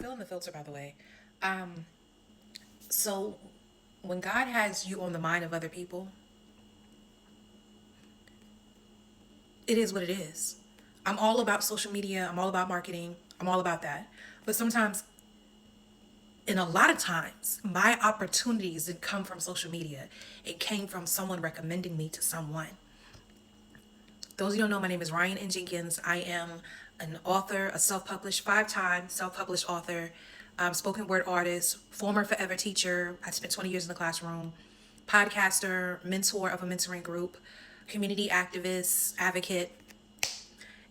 Filling the filter, by the way. Um, so when God has you on the mind of other people, it is what it is. I'm all about social media. I'm all about marketing. I'm all about that. But sometimes, and a lot of times, my opportunities didn't come from social media. It came from someone recommending me to someone. Those of you who don't know, my name is Ryan N. Jenkins. I am an author, a self-published, 5-time self-published author, spoken word artist, former forever teacher. I spent 20 years in the classroom, podcaster, mentor of a mentoring group, community activist, advocate.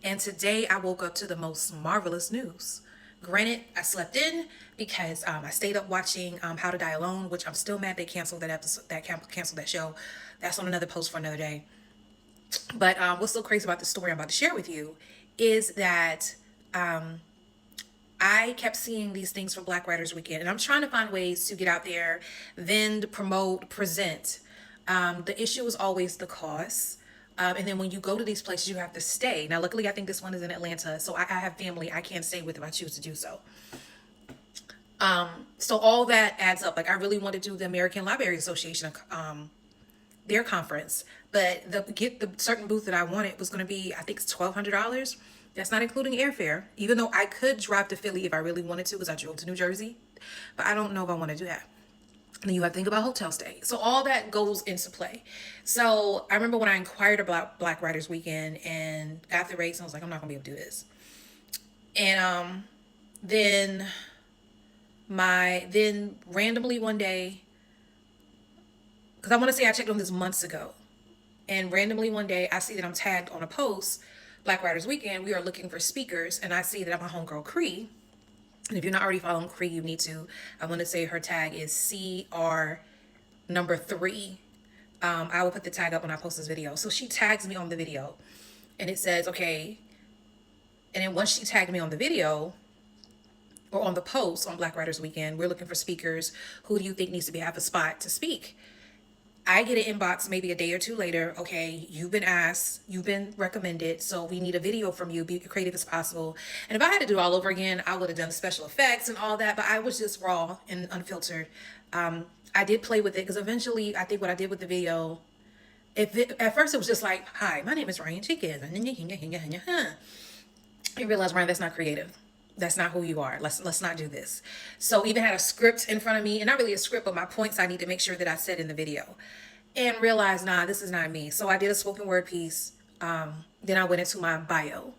And today I woke up to the most marvelous news. Granted, I slept in because I stayed up watching How to Die Alone, which I'm still mad they canceled that episode, canceled that show. That's on another post for another day. But what's so crazy about the story I'm about to share with you is that I kept seeing these things from Black Writers Weekend, and I'm trying to find ways to get out there, vend, promote, present. The issue is always the cost. And then when you go to these places, you have to stay. Now, luckily, I think this one is in Atlanta, so I have family I can't stay with if I choose to do so. So all that adds up. Like, I really want to do the American Library Association their conference, but the certain booth that I wanted was going to be, I think it's $1,200. That's not including airfare, even though I could drive to Philly if I really wanted to, because I drove to New Jersey, but I don't know if I want to do that. And then you have to think about hotel stay. So all that goes into play. So I remember when I inquired about Black Writers Weekend and got the rates, and I was like, I'm not gonna be able to do this. And then then randomly one day, because I want to say I checked on this months ago, and randomly one day I see that I'm tagged on a post, Black Writers Weekend, we are looking for speakers, and I see that I'm a homegirl Cree. And if you're not already following Cree, you need to. I want to say her tag is CR number 3. I will put the tag up when I post this video. So she tags me on the video, and it says, okay. And then once she tagged me on the video, or on the post on Black Writers Weekend, we're looking for speakers. Who do you think needs to have a spot to speak? I get an inbox maybe a day or two later. Okay, you've been asked, you've been recommended, so we need a video from you. Be creative as possible. And if I had to do it all over again, I would have done special effects and all that. But I was just raw and unfiltered. I did play with it because eventually, I think what I did with the video, at first it was just like, "Hi, my name is Ryan Jenkins." You realize, Ryan, that's not creative. That's not who you are. Let's not do this. So even had a script in front of me, and not really a script, but my points I need to make sure that I said in the video, and realized, nah, this is not me. So I did a spoken word piece. Then I went into my bio.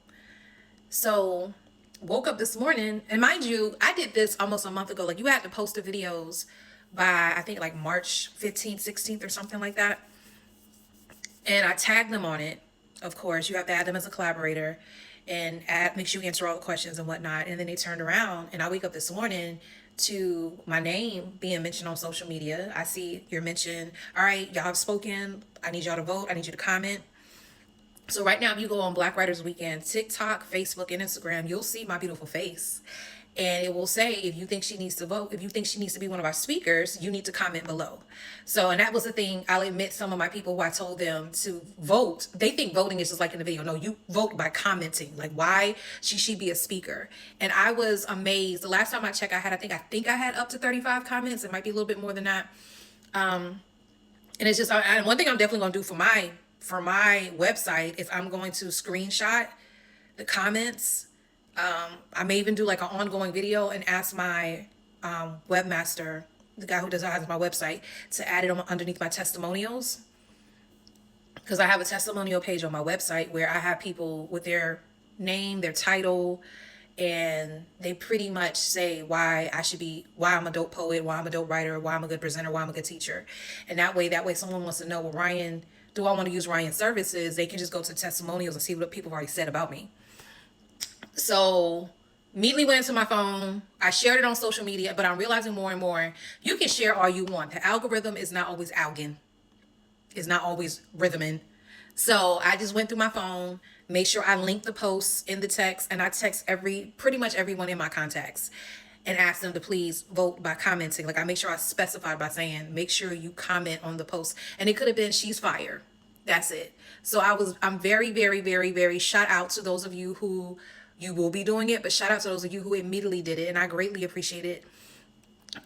So woke up this morning, and mind you, I did this almost a month ago. Like, you had to post the videos by, I think, like March 15th, 16th, or something like that. And I tagged them on it. Of course, you have to add them as a collaborator and make sure you answer all the questions and whatnot. And then they turned around, and I wake up this morning to my name being mentioned on social media. I see your mention. All right, y'all have spoken. I need y'all to vote. I need you to comment. So right now, if you go on Black Writers Weekend, TikTok, Facebook, and Instagram, you'll see my beautiful face. And it will say, if you think she needs to vote, if you think she needs to be one of our speakers, you need to comment below. So, and that was the thing. I'll admit, some of my people who I told them to vote, they think voting is just like in the video. No, you vote by commenting. Like, why should she be a speaker? And I was amazed. The last time I checked, I had up to 35 comments. It might be a little bit more than that. And it's just, and one thing I'm definitely going to do for my website is I'm going to screenshot the comments. I may even do like an ongoing video and ask my webmaster, the guy who designs my website, to add it underneath my testimonials. Because I have a testimonial page on my website where I have people with their name, their title, and they pretty much say why I'm a dope poet, why I'm a dope writer, why I'm a good presenter, why I'm a good teacher. And that way someone wants to know, well, Ryan, do I want to use Ryan's services? They can just go to testimonials and see what people have already said about me. So immediately went into my phone. I shared it on social media, but I'm realizing more and more, you can share all you want. The algorithm is not always algin. It's not always rhythming. So I just went through my phone, made sure I linked the posts in the text, and I text pretty much everyone in my contacts and asked them to please vote by commenting. Like, I make sure I specified by saying, make sure you comment on the post. And it could have been, she's fire. That's it. So I'm very, very, very, very shout out to those of you who you will be doing it. But shout out to those of you who immediately did it, and I greatly appreciate it.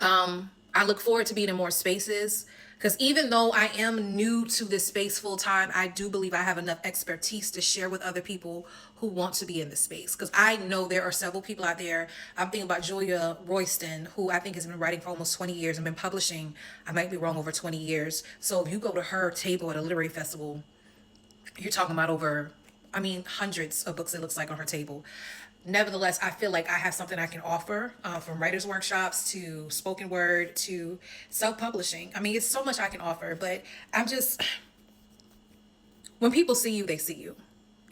I look forward to being in more spaces, because even though I am new to this space full time, I do believe I have enough expertise to share with other people who want to be in this space. Because I know there are several people out there. I'm thinking about Julia Royston, who I think has been writing for almost 20 years and been publishing, I might be wrong, over 20 years. So if you go to her table at a literary festival, you're talking about over, I mean, hundreds of books, it looks like, on her table. Nevertheless, I feel like I have something I can offer, from writers' workshops to spoken word to self-publishing. I mean, it's so much I can offer, but I'm just, when people see you, they see you.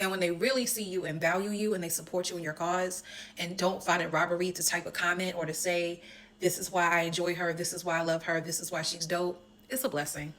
And when they really see you and value you and they support you in your cause and don't find it robbery to type a comment or to say, this is why I enjoy her, this is why I love her, this is why she's dope, it's a blessing.